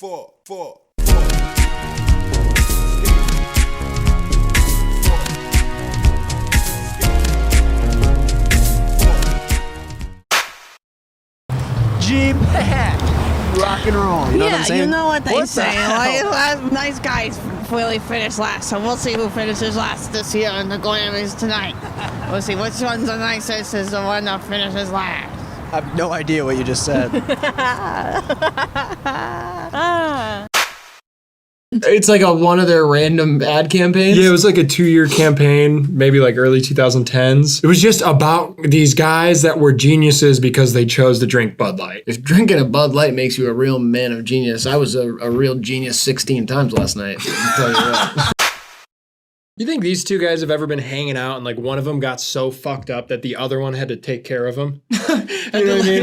4. G-Pack. Rock and roll, you know what I'm saying? You know what they What the say. hell? Like, nice guys really finish last, so we'll see who finishes last this year in the Grammys tonight. We'll see which one's the nicest is the one that finishes last. I have no idea what you just said. It's like one of their random ad campaigns. Yeah, it was like a 2-year campaign, maybe like early 2010s. It was just about these guys that were geniuses because they chose to drink Bud Light. If drinking a Bud Light makes you a real man of genius, I was a real genius 16 times last night. I'll tell you what. You think these two guys have ever been hanging out and like one of them got so fucked up that the other one had to take care of him? You know what I mean?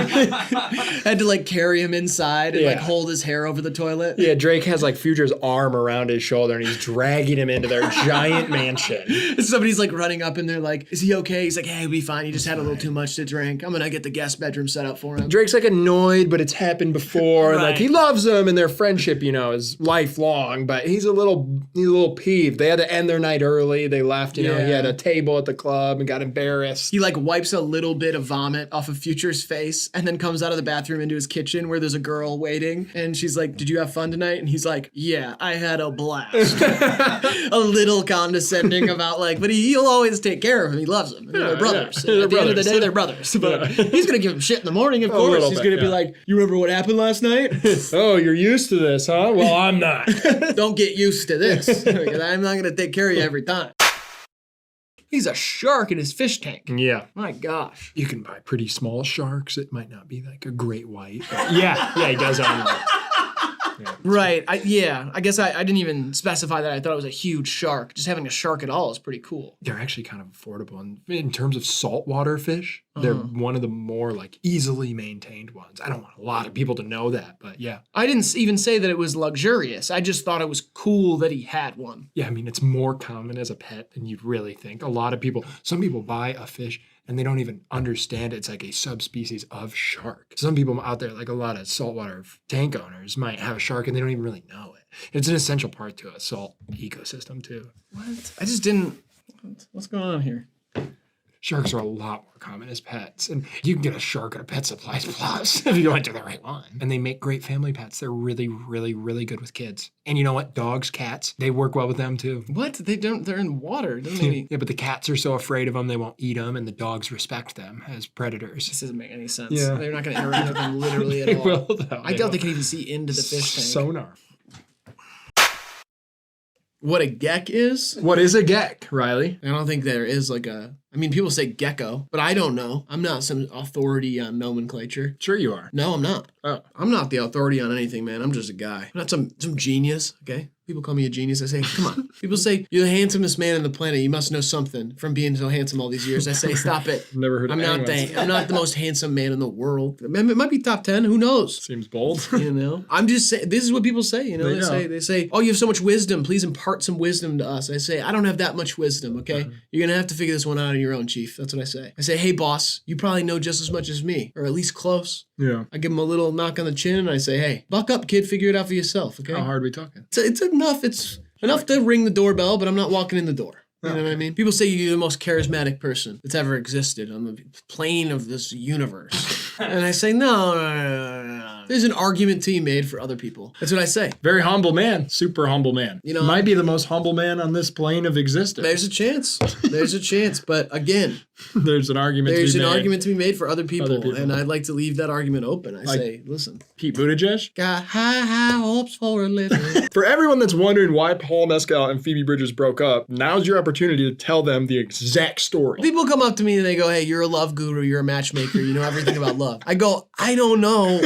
Had to like carry him inside and like Yeah. hold his hair over the toilet. Yeah, Drake has like Future's arm around his shoulder and he's dragging him into their giant mansion. Somebody's like running up and they're like, is he okay? He's like, hey, he'll be fine. He just had a little too much to drink. I'm gonna get the guest bedroom set up for him. Drake's like annoyed, but it's happened before. And like Right. he loves him and their friendship, you know, is lifelong, but he's a little peeved. They had to end their night early. They left, you know, he had a table at the club and got embarrassed. He like wipes a little bit of vomit off of Future's face and then comes out of the bathroom into his kitchen where there's a girl waiting and she's like, did you have fun tonight? And he's like, yeah, I had a blast. A little condescending about like, but he'll always take care of him. He loves him. They're brothers. Yeah. At the end of the day, they're brothers. But he's going to give him shit in the morning, of course. little He's bit, going to be yeah. like, you remember what happened last night? Oh, you're used to this, huh? Well, I'm not. Don't get used to this. Because I'm not going to take care of you every time. He's a shark in his fish tank. Yeah. My gosh. You can buy pretty small sharks. It might not be like a great white. But yeah, he does own that. Yeah. Right. I guess I didn't even specify that. I thought it was a huge shark. Just having a shark at all is pretty cool. They're actually kind of affordable. And in terms of saltwater fish, they're one of the more like easily maintained ones. I don't want a lot of people to know that, but yeah. I didn't even say that it was luxurious. I just thought it was cool that he had one. Yeah, I mean, it's more common as a pet than you'd really think. Some people buy a fish and they don't even understand it's like a subspecies of shark. Some people out there, like a lot of saltwater tank owners, might have a shark and they don't even really know it. It's an essential part to a salt ecosystem too. What? I just didn't. What's going on here? Sharks are a lot more common as pets, and you can get a shark at a Pet Supplies Plus if you went to the right one. And they make great family pets. They're really, really, really good with kids. And you know what? Dogs, cats, they work well with them too. What? They don't. They're in water. Don't they? Yeah, but the cats are so afraid of them, they won't eat them, and the dogs respect them as predators. This doesn't make any sense. Yeah. They're not going to interact with them literally They at all. will, though. I doubt they can even see into the fish tank. Sonar. What a geck is? What is a geck, Riley? I don't think there is like a. I mean, people say gecko, but I don't know. I'm not some authority on nomenclature. Sure you are. No, I'm not. Oh. I'm not the authority on anything, man. I'm just a guy. I'm not some genius, okay? People call me a genius. I say, come on. People say, you're the handsomest man on the planet. You must know something from being so handsome all these years. I say, stop it. Never heard of I'm not the most handsome man in the world. It might be top 10. Who knows? Seems bold. You know? I'm just saying, this is what people say, you know? They say, oh, you have so much wisdom. Please impart some wisdom to us. I say, I don't have that much wisdom, okay? You're going to have to figure this one out on your own, Chief. That's what I say. I say, hey, boss, you probably know just as much as me, or at least close. Yeah. I give him a little knock on the chin and I say, hey, buck up, kid. Figure it out for yourself, okay? How hard are we talking? It's enough. It's enough to ring the doorbell, but I'm not walking in the door. You know what I mean? People say you're the most charismatic person that's ever existed on the plane of this universe. And I say, no. There's an argument to be made for other people. That's what I say. Very humble man. Super humble man. You know, might be the most humble man on this plane of existence. There's a chance. There's a chance. But again, there's an argument to be made for other people. And I'd like to leave that argument open. I say, listen. Pete Buttigieg? Got high hopes for a living. For everyone that's wondering why Paul Mescal and Phoebe Bridgers broke up, now's your opportunity to tell them the exact story. People come up to me and they go, hey, you're a love guru, you're a matchmaker, you know everything about love. I go, I don't know.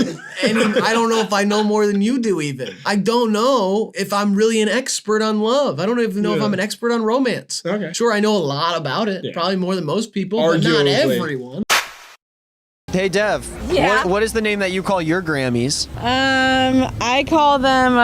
I don't know if I know more than you do even. I don't know if I'm really an expert on love. I don't even know if I'm an expert on romance. Okay. Sure, I know a lot about it, probably more than most people, but not Arguably. everyone. Hey, Dev. Yeah? What is the name that you call your Grammys? I call them,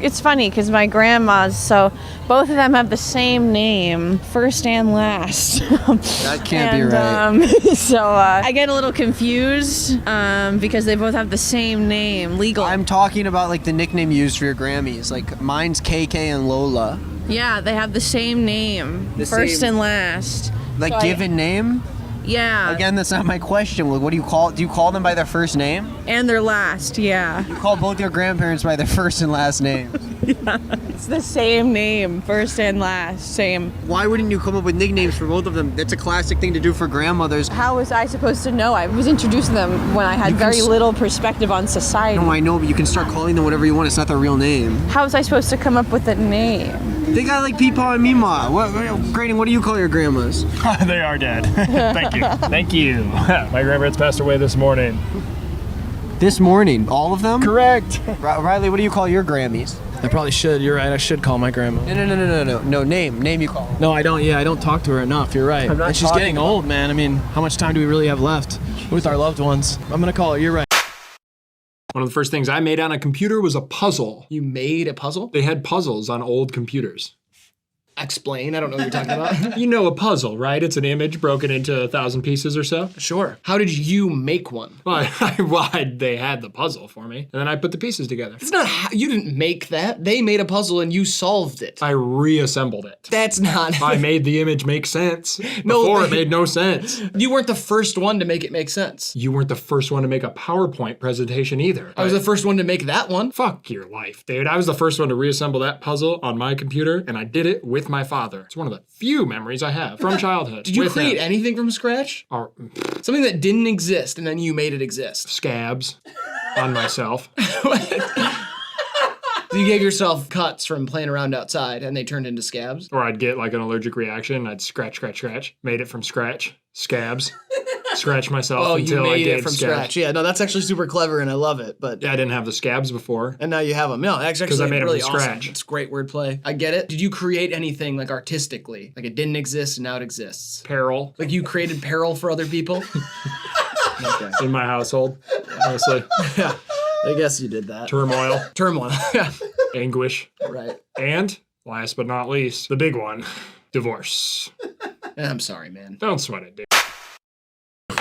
it's funny because my grandmas, so both of them have the same name, first and last. That can't be right. I get a little confused because they both have the same name, legal. I'm talking about like the nickname used for your Grammys. Like mine's KK and Lola. Yeah, they have the same name, The first same- and last. Like So given name? Yeah. Again, that's not my question. What do you call? Do you call them by their first name? And their last, yeah. You call both your grandparents by their first and last name. It's the same name, first and last, same. Why wouldn't you come up with nicknames for both of them? That's a classic thing to do for grandmothers. How was I supposed to know? I was introduced to them when I had You can very s- little perspective on society. No, I know, but you can start calling them whatever you want. It's not their real name. How was I supposed to come up with a name? They got like Peepaw and Meemaw. Graydon, what do you call your grandmas? They are dead. Thank you. Thank you. My grandparents passed away this morning. This morning, all of them? Correct. Riley, what do you call your Grammys? I probably should. You're right. I should call my grandma. No, name you call them. No, I don't. Yeah, I don't talk to her enough. You're right. I'm not And she's talking getting about- old, man. I mean, how much time do we really have left with our loved ones? I'm gonna call her. You're right. One of the first things I made on a computer was a puzzle. You made a puzzle? They had puzzles on old computers. Explain. I don't know what you're talking about. You know a puzzle, right? It's an image broken into 1,000 pieces or so. Sure. How did you make one? Well, they had the puzzle for me, and then I put the pieces together. It's not how, you didn't make that. They made a puzzle and you solved it. I reassembled it. That's not. I made the image make sense. No, Before they- it made no sense. You weren't the first one to make it make sense. You weren't the first one to make a PowerPoint presentation either. I was the first one to make that one. Fuck your life, dude. I was the first one to reassemble that puzzle on my computer, and I did it with my father. It's one of the few memories I have from childhood. Did you with create him. anything from scratch? Or Something that didn't exist and then you made it exist. scabs on myself. You gave yourself cuts from playing around outside and they turned into scabs? Or I'd get like an allergic reaction. I'd scratch. Made it from scratch. Scabs. Scratch myself Oh, you until I made gained it from scabs. scratch. Yeah, no, that's actually super clever and I love it. But Yeah, I didn't have the scabs before. and now you have them. No, that's 'Cause I actually made 'em really from awesome. scratch. It's great wordplay. I get it. Did you create anything like artistically? Like it didn't exist and now it exists? Peril Like you created peril for other people? Okay. in my household. Honestly. Yeah, I guess you did that. Turmoil. Turmoil. Yeah, Anguish. right. And, last but not least, the big one. Divorce. I'm sorry, man. Don't sweat it, dude.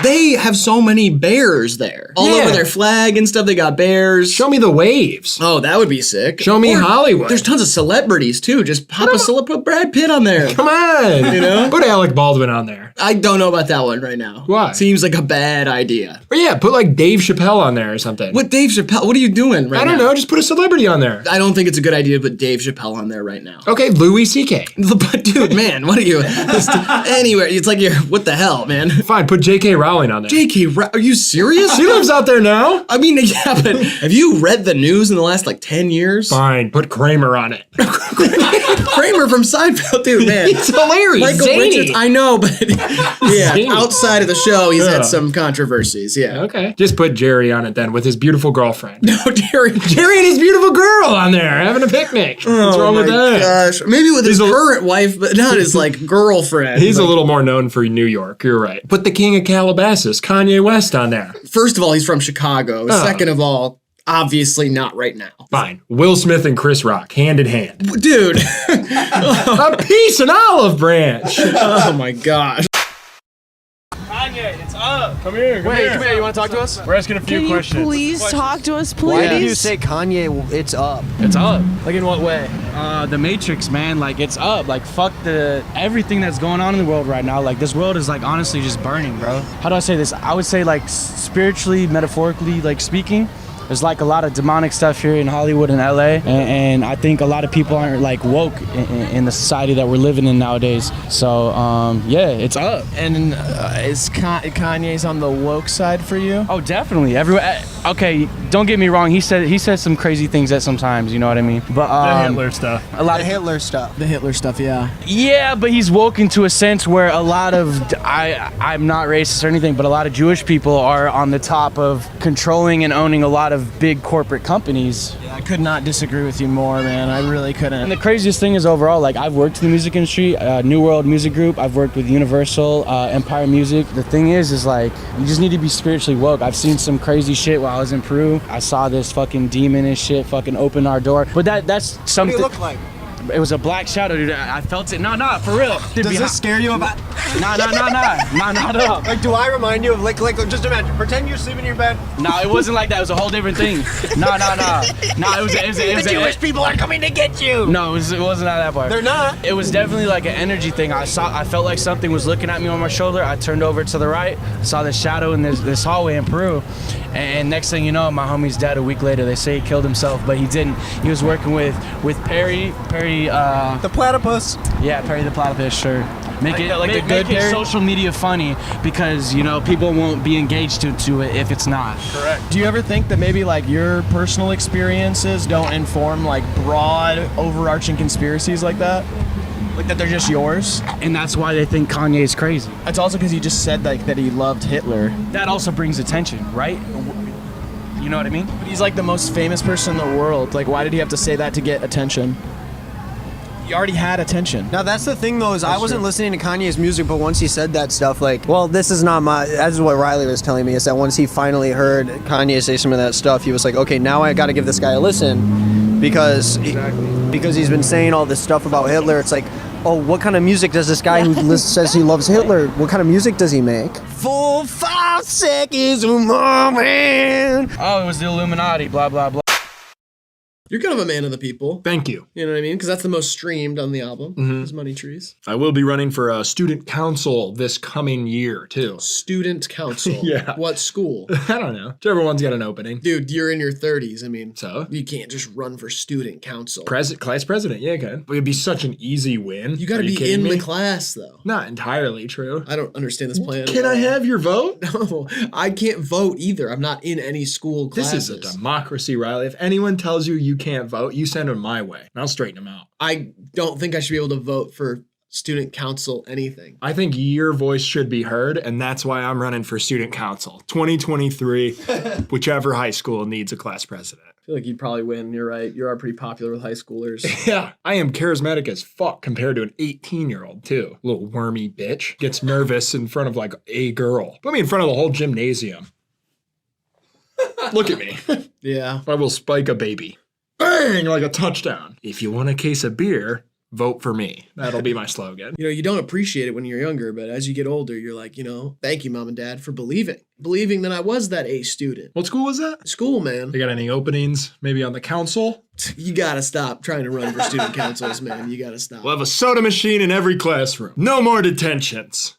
They have so many bears there. All Yeah. over their flag and stuff, they got bears. Show me the waves. Oh, that would be sick. Show me Or Hollywood. There's tons of celebrities too. Just put Brad Pitt on there. Come on. You know? Put Alec Baldwin on there. I don't know about that one right now. Why? Seems like a bad idea. Or yeah, put like Dave Chappelle on there or something. What Dave Chappelle? What are you doing right I now? don't know, just put a celebrity on there. I don't think it's a good idea to put Dave Chappelle on there right now. Okay, Louis C.K. But dude, man, what are you? Anyway, it's like you're. What the hell, man? Fine, put J.K. Rowling on there. J.K. Are you serious? She lives out there now. I mean, yeah, but have you read the news in the last like 10 years? Fine, put Kramer on it. Kramer from Seinfeld, dude, man. It's hilarious. Michael Zany. Richards, I know, but yeah, Zany. outside of the show, he's Yeah. had some controversies. Yeah. Okay. Just put Jerry on it then with his beautiful girlfriend. No, Jerry. Jerry and his beautiful girl on there having a picnic. What's wrong with that? Gosh, maybe with his He's a- current wife, but not his like girlfriend. He's a Like, little more known for New York. You're right. Put the King of Calabasas, Kanye West, on there. First of all, he's from Chicago. Oh. Second of all, obviously not right now. Fine. Will Smith and Chris Rock, hand in hand. Dude. A peace and olive branch. Oh my gosh. Kanye, it's up. Come here. Come here. You want to talk to us? We're asking a few Can you questions. please talk to us, please? Why did you say Kanye? It's up. It's up. Like in what way? The Matrix, man. Like it's up. Like fuck everything that's going on in the world right now. Like this world is like honestly just burning, bro. How do I say this? I would say like spiritually, metaphorically, like speaking. There's like a lot of demonic stuff here in Hollywood and LA, and I think a lot of people aren't like woke in the society that we're living in nowadays. So yeah, it's up. And is Kanye's on the woke side for you? Oh, definitely. Everywhere. Okay, don't get me wrong. He said some crazy things at sometimes. You know what I mean? But The Hitler stuff. a lot The of Hitler stuff. The Hitler stuff, yeah. yeah, but he's woken to a sense where a lot of I'm not racist or anything, but a lot of Jewish people are on the top of controlling and owning a lot of big corporate companies. Yeah, could not disagree with you more, man. I really couldn't. And the craziest thing is overall, like I've worked in the music industry, New World Music Group. I've worked with Universal, Empire Music. The thing is like you just need to be spiritually woke. I've seen some crazy shit while I was in Peru. I saw this fucking demon and shit fucking open our door. But that's something. What do you look like? It was a black shadow, dude. I felt it. No, for real. Dude, Does this scare you about? No, not at all. Like, do I remind you of like just imagine, pretend you're sleeping in your bed. No, it wasn't like that. It was a whole different thing. No. It was The Jewish people are coming to get you. No, it wasn't that part. They're not. It was definitely like an energy thing. I felt like something was looking at me on my shoulder. I turned over to the right, saw this shadow in this hallway in Peru. And next thing you know, my homie's dead a week later. They say he killed himself, but he didn't. He was working with Perry, The platypus. yeah, Perry the platypus, sure. Make it like the good make it Perry? social media funny because people won't be engaged to it if it's not. Correct. Do you ever think that maybe like your personal experiences don't inform like broad, overarching conspiracies like that? Like that they're just yours? And that's why they think Kanye is crazy. It's also because he just said like that he loved Hitler. That also brings attention, right? You know what I mean? But he's like the most famous person in the world. Like, why did he have to say that to get attention? He already had attention. Now that's the thing though, is I wasn't listening to Kanye's music, but once he said that stuff, like, well, this is not my. That's what Riley was telling me. Is that once he finally heard Kanye say some of that stuff, he was like, okay, now I got to give this guy a listen, because because he's been saying all this stuff about Hitler. It's like, oh, what kind of music does this guy who says he loves Hitler? What kind of music does he make? 4, 5 seconds of moment. Oh, it was the Illuminati, blah, blah, blah. You're kind of a man of the people. Thank you. You know what I mean? Because that's the most streamed on the album. Is Money Trees. I will be running for a student council this coming year, too. Student council. Yeah. What school? I don't know. Whichever one's got an opening. Dude, you're in your 30s. I mean, So? you can't just run for student council. Class president. Yeah, good. It'd be such an easy win. You got to Are be kidding in me? the class, though. Not entirely true. I don't understand this plan. Can I have your vote? No, I can't vote either. I'm not in any school This classes. is a democracy, Riley. If anyone tells you you can't vote, you send them my way, and I'll straighten them out. I don't think I should be able to vote for student council anything. I think your voice should be heard, and that's why I'm running for student council. 2023, whichever high school needs a class president. I feel like you'd probably win. You're right. You are pretty popular with high schoolers. Yeah, I am charismatic as fuck compared to an 18-year-old, too. Little wormy bitch. Gets nervous in front of, like, a girl. Put me in front of the whole gymnasium. Look at me. Yeah. I will spike a baby. Bang! Like a touchdown. If you want a case of beer, vote for me. That'll be my slogan. You know, you don't appreciate it when you're younger, but as you get older, you're like, thank you, mom and dad, for believing that I was that A student. What school was that? School, man. They got any openings? Maybe on the council? You gotta stop trying to run for student councils, man. You gotta stop. We'll have a soda machine in every classroom. No more detentions.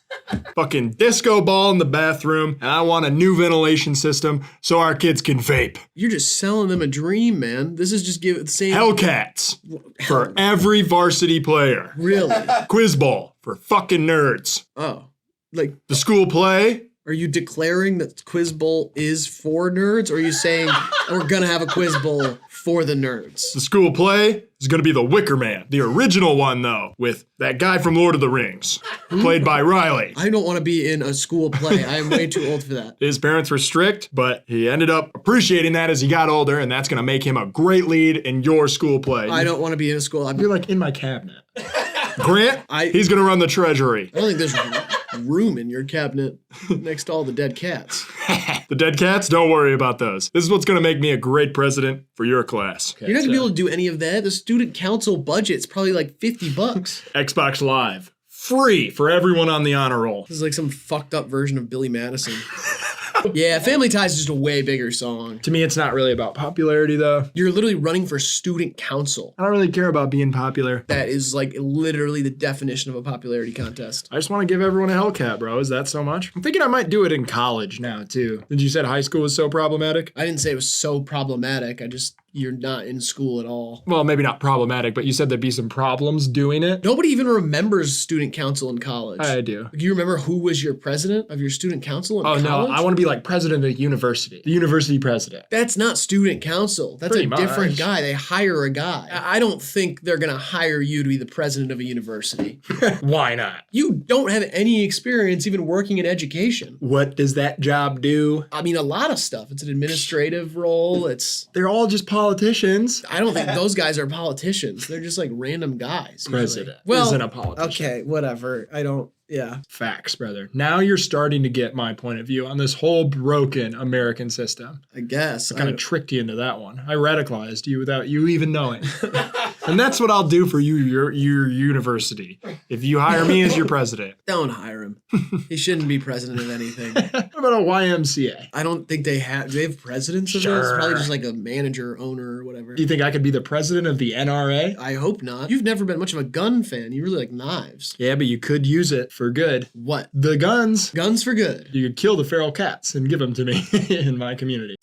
Fucking disco ball in the bathroom. And I want a new ventilation system so our kids can vape. You're just selling them a dream, man. This is just the same. Hellcats for every varsity player. Really? Quiz ball for fucking nerds. Oh. Like, The school play. are you declaring that Quiz Bowl is for nerds? Or are you saying we're gonna have a Quiz Bowl for the nerds? The school play is going to be the Wicker Man. The original one, though, with that guy from Lord of the Rings, played by Riley. I don't want to be in a school play. I am way too old for that. His parents were strict, but he ended up appreciating that as he got older, and that's going to make him a great lead in your school play. I don't want to be in a school. You're like in my cabinet. Grant, I- he's going to run the treasury. I don't think there's room in your cabinet next to all the dead cats. The dead cats, don't worry about those. This is what's going to make me a great president for your class. You're not gonna be able to do any of that. The student council budget's probably like $50. Xbox Live, free for everyone on the honor roll. This is like some fucked up version of Billy Madison. Yeah, Family Ties is just a way bigger song. To me, it's not really about popularity, though. You're literally running for student council. I don't really care about being popular. That is like literally the definition of a popularity contest. I just want to give everyone a Hellcat, bro. Is that so much? I'm thinking I might do it in college now, too. Did you said high school was so problematic? I didn't say it was so problematic. You're not in school at all. Well, maybe not problematic, but you said there'd be some problems doing it. Nobody even remembers student council in college. I do. Do you remember who was your president of your student council in college? Oh, no. I want to be like president of the university. The university president. That's not student council. That's Pretty a different much. guy. They hire a guy. I don't think they're going to hire you to be the president of a university. Why not? You don't have any experience even working in education. What does that job do? I mean, a lot of stuff. It's an administrative role. They're all just politicians. I don't think those guys are politicians. They're just like random guys. usually. President Well, isn't a politician. okay, whatever. I don't. Yeah. Facts, brother. Now you're starting to get my point of view on this whole broken American system. I guess. I kind of tricked you into that one. I radicalized you without you even knowing. And that's what I'll do for you, your university. If you hire me as your president. Don't hire him. He shouldn't be president of anything. What about a YMCA? I don't think they have. Do they have presidents of this? Probably just like a manager, owner, or whatever. Do you think I could be the president of the NRA? I hope not. You've never been much of a gun fan. You really like knives. Yeah, but you could use it for good. What? The guns. Guns for good. You could kill the feral cats and give them to me in my community.